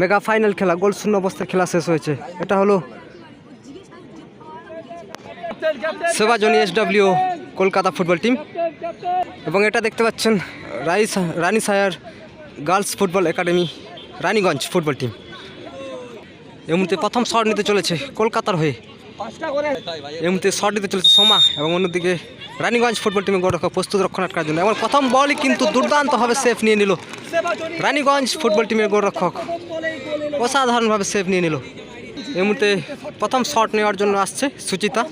Mega final খেলা, গোল শূন্য অবস্থায় খেলা শেষ হয়েছে। এটা হলো সেবাজনী এসডব্লিউ কলকাতা ফুটবল টিম, এবং এটা দেখতে পাচ্ছেন Rani Sayar girls football academy Raniganj football team. এই মুহূর্তে প্রথম শট নিতে চলেছে কলকাতার হয়ে, এই মুহূর্তে শট নিতে চলেছে সোমা, এবং অন্যদিকে রানীগঞ্জ ফুটবল টিমের গোলরক্ষক প্রস্তুত রক্ষণাৎ করার জন্য। এবং প্রথম বলই কিন্তু দুর্দান্তভাবে সেফ নিয়ে নিল রানীগঞ্জ ফুটবল টিমের গোলরক্ষক, অসাধারণভাবে সেফ নিয়ে নিল। এই মুহূর্তে প্রথম শট নেওয়ার জন্য আসছে সুচিতা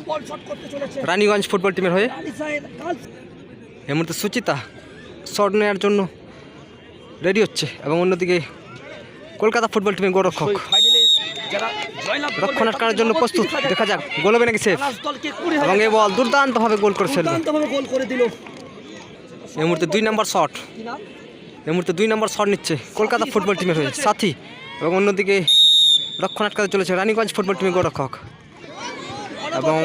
রানীগঞ্জ ফুটবল টিমের হয়ে। এই মুহূর্তে সুচিতা শট নেওয়ার জন্য রেডি হচ্ছে, এবং অন্যদিকে কলকাতা ফুটবল টিমের গোলরক্ষক রক্ষণাৎ করার জন্য প্রস্তুত। দেখা যাক গোল হবে নাকি সেফ, এবং এই বল দুর্দান্তভাবে গোল করে ফেলল। এই মুহূর্তে 2 নম্বর শট, এই মুহূর্তে 2 নম্বর শট নিচ্ছে কলকাতা ফুটবল টিমের হয়ে সাথী, এবং অন্যদিকে রক্ষণাৎ করতে চলেছে রানীগঞ্জ ফুটবল টিমের গোলরক্ষক, এবং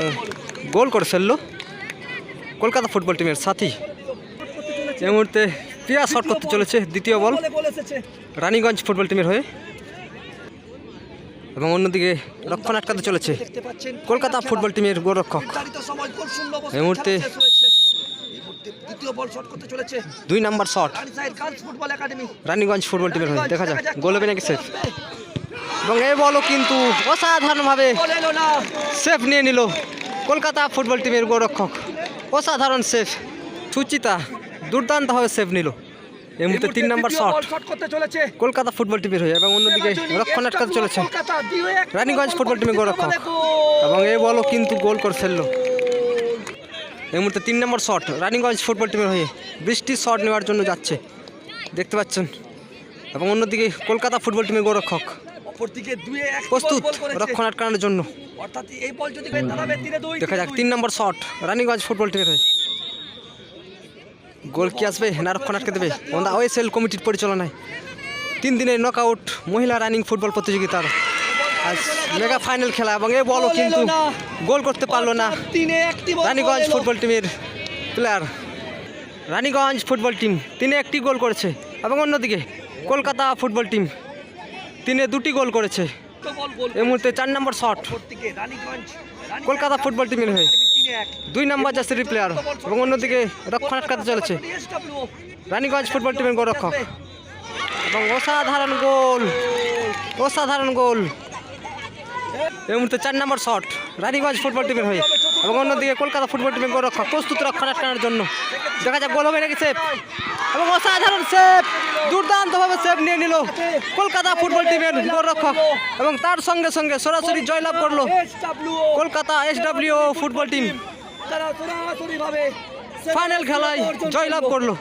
গোল করে ফেলল কলকাতা ফুটবল টিমের সাথী। এই মুহূর্তে প্রিয়া শট করতে চলেছে দ্বিতীয় বল রানীগঞ্জ ফুটবল টিমের হয়ে, এবং অন্যদিকে রক্ষণাৎ করতে চলেছে কলকাতা ফুটবল টিমের গোলরক্ষক। এই মুহূর্তে 2 নম্বর শট রানীগঞ্জ ফুটবল টিমের হয়ে। দেখা যাক গোল হবে নাকি সেফ, এবং এই বলও কিন্তু অসাধারণভাবে সেফ নিয়ে নিল কলকাতা ফুটবল টিমের গোলরক্ষক। অসাধারণ সেফ, সুচিতা দুর্দান্তভাবে সেফ নিল। এই মুহূর্তে 3 নম্বর শট কলকাতা ফুটবল টিমের হয়ে, এবং অন্যদিকে রক্ষণাৎ করতে চলেছে রানীগঞ্জ ফুটবল টিমের গোলরক্ষক, এবং এই বলও কিন্তু গোল করে ফেলল। এই মুহূর্তে 3 নম্বর শট রানীগঞ্জ ফুটবল টিমের হয়ে, বৃষ্টির শট নেওয়ার জন্য যাচ্ছে দেখতে পাচ্ছেন, এবং অন্যদিকে কলকাতা ফুটবল টিমের গোলরক্ষক প্রস্তুত রক্ষণাৎ করার জন্য। দেখা যাক 3 নম্বর শট রানীগঞ্জ ফুটবল টিমের হয়ে, গোল কি আসবে না রক্ষণাৎ করতে দেবে? ওএসএল কমিটির পরিচালনায় 3 দিনের নকআউট মহিলা রানিং ফুটবল প্রতিযোগিতার আজ মেগা ফাইনাল খেলা, এবং এই বলও কিন্তু গোল করতে পারলো না রানীগঞ্জ ফুটবল টিমের প্লেয়ার। রানীগঞ্জ ফুটবল টিম 3-এ 1টি গোল করেছে, এবং অন্যদিকে কলকাতা ফুটবল টিম 3-এ 2টি গোল করেছে। এই মুহূর্তে 4 নম্বর শট কলকাতা ফুটবল টিমের হয়ে, 2 নম্বর জার্সির প্লেয়ার, এবং অন্যদিকে রক্ষণাৎ করতে চলেছে রানীগঞ্জ ফুটবল টিমের গোলরক্ষক, এবং অসাধারণ গোল, অসাধারণ গোল। এই মুহূর্তে 4 নম্বর শট রানীগঞ্জ ফুটবল টিমের হয়ে, এবং অন্যদিকে কলকাতা ফুটবল টিমের গোলরক্ষক প্রস্তুত রক্ষণাৎ করার জন্য। দেখা যাক গোল হবে নাকি সেফ, এবং অসাধারণ সেফ, দুর্দান্তভাবে সেফ নিয়ে নিল কলকাতা ফুটবল টিমের গোলরক্ষক, এবং তার সঙ্গে সঙ্গে সরাসরি জয়লাভ করলো Kolkata SW football team, final খেলায় জয়লাভ করলো।